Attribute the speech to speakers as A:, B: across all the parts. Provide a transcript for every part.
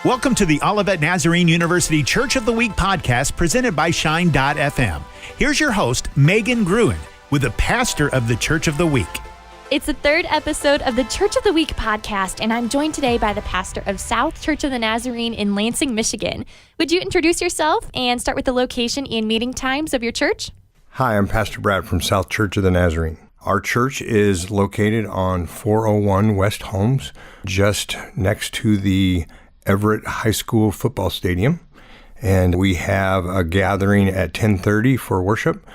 A: Welcome to the Olivet Nazarene University Church of the Week podcast presented by Shine.fm. Here's your host, Megan Gruen, with the pastor of the Church of the Week.
B: It's the third episode of the Church of the Week podcast, and I'm joined today by the pastor of South Church of the Nazarene in Lansing, Michigan. Would you introduce yourself and start with the location and meeting times of your church?
C: Hi, I'm Pastor Brad from South Church of the Nazarene. Our church is located on 401 West Holmes, just next to the Everett High School football stadium. And we have a gathering at 10:30 for worship.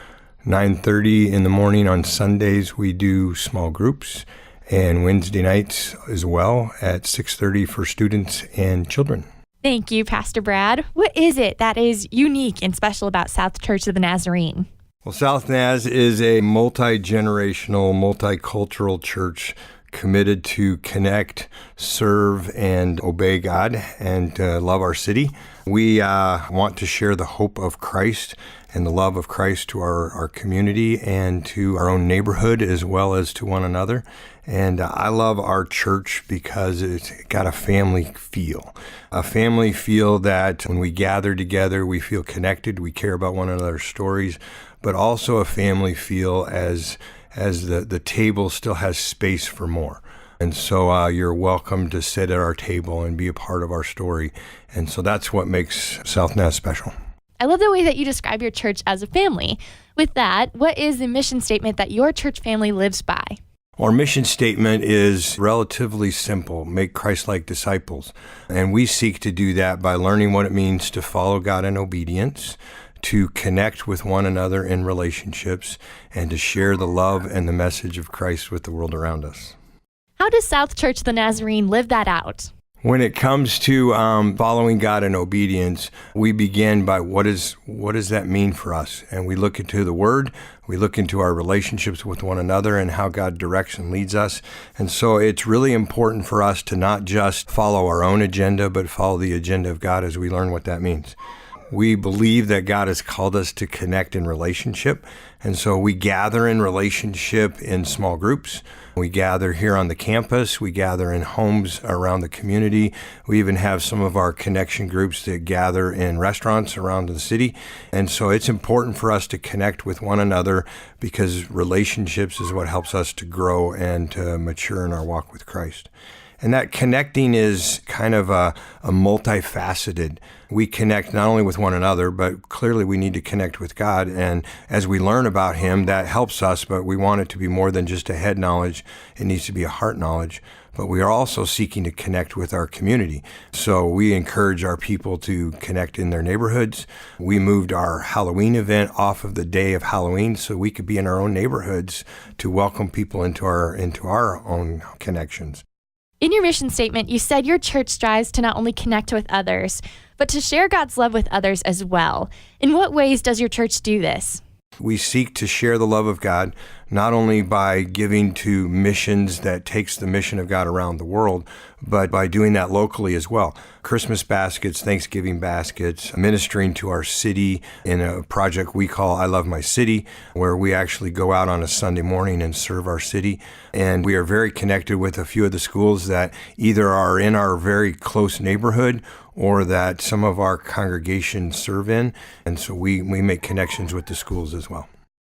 C: 9:30 in the morning on Sundays, we do small groups, and Wednesday nights as well at 6:30 for students and children.
B: Thank you, Pastor Brad. What is it that is unique and special about South Church of the Nazarene?
C: Well, Southnaz is a multi-generational, multicultural church committed to connect, serve, and obey God and love our city. We want to share the hope of Christ and the love of Christ to our community and to our own neighborhood as well as to one another. And I love our church because it's got a family feel that when we gather together, we feel connected, we care about one another's stories, but also a family feel as the table still has space for more. And so you're welcome to sit at our table and be a part of our story. And so that's what makes Southnaz special.
B: I love the way that you describe your church as a family. With that, what is the mission statement that your church family lives by?
C: Our mission statement is relatively simple: make Christ-like disciples. And we seek to do that by learning what it means to follow God in obedience, to connect with one another in relationships, and to share the love and the message of Christ with the world around us.
B: How does South Church of the Nazarene live that out?
C: When it comes to following God in obedience, we begin by what does that mean for us? And we look into the Word, we look into our relationships with one another and how God directs and leads us. And so it's really important for us to not just follow our own agenda, but follow the agenda of God as we learn what that means. We believe that God has called us to connect in relationship, and so we gather in relationship in small groups. We gather here on the campus. We gather in homes around the community. We even have some of our connection groups that gather in restaurants around the city. And so it's important for us to connect with one another because relationships is what helps us to grow and to mature in our walk with Christ. And that connecting is kind of a multifaceted. We connect not only with one another, but clearly we need to connect with God. And as we learn about Him, that helps us, but we want it to be more than just a head knowledge. It needs to be a heart knowledge. But we are also seeking to connect with our community. So we encourage our people to connect in their neighborhoods. We moved our Halloween event off of the day of Halloween so we could be in our own neighborhoods to welcome people into our own connections.
B: In your mission statement, you said your church strives to not only connect with others, but to share God's love with others as well. In what ways does your church do this?
C: We seek to share the love of God, not only by giving to missions that takes the mission of God around the world, but by doing that locally as well. Christmas baskets, Thanksgiving baskets, ministering to our city in a project we call I Love My City, where we actually go out on a Sunday morning and serve our city. And we are very connected with a few of the schools that either are in our very close neighborhood or that some of our congregations serve in. And so we make connections with the schools as well.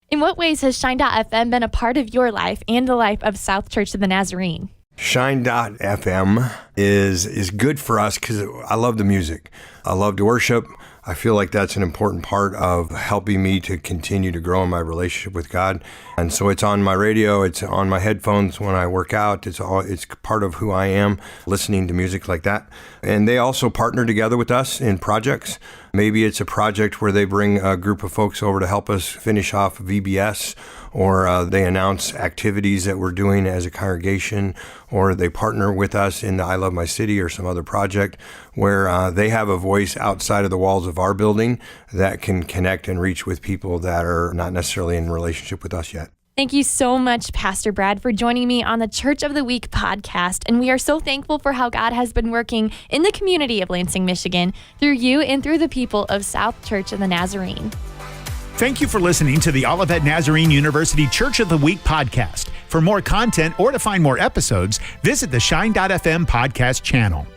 B: In what ways has Shine.fm been a part of your life and the life of South Church of the Nazarene?
C: Shine.fm is good for us because I love the music. I love to worship. I feel like that's an important part of helping me to continue to grow in my relationship with God. And so it's on my radio, it's on my headphones when I work out. It's part of who I am, listening to music like that. And they also partner together with us in projects. Maybe it's a project where they bring a group of folks over to help us finish off VBS, or they announce activities that we're doing as a congregation, or they partner with us in the I Love My City or some other project where they have a voice outside of the walls of our building that can connect and reach with people that are not necessarily in relationship with us yet.
B: Thank you so much, Pastor Brad, for joining me on the Church of the Week podcast. And we are so thankful for how God has been working in the community of Lansing, Michigan, through you and through the people of South Church of the Nazarene.
A: Thank you for listening to the Olivet Nazarene University Church of the Week podcast. For more content or to find more episodes, visit the Shine.fm podcast channel.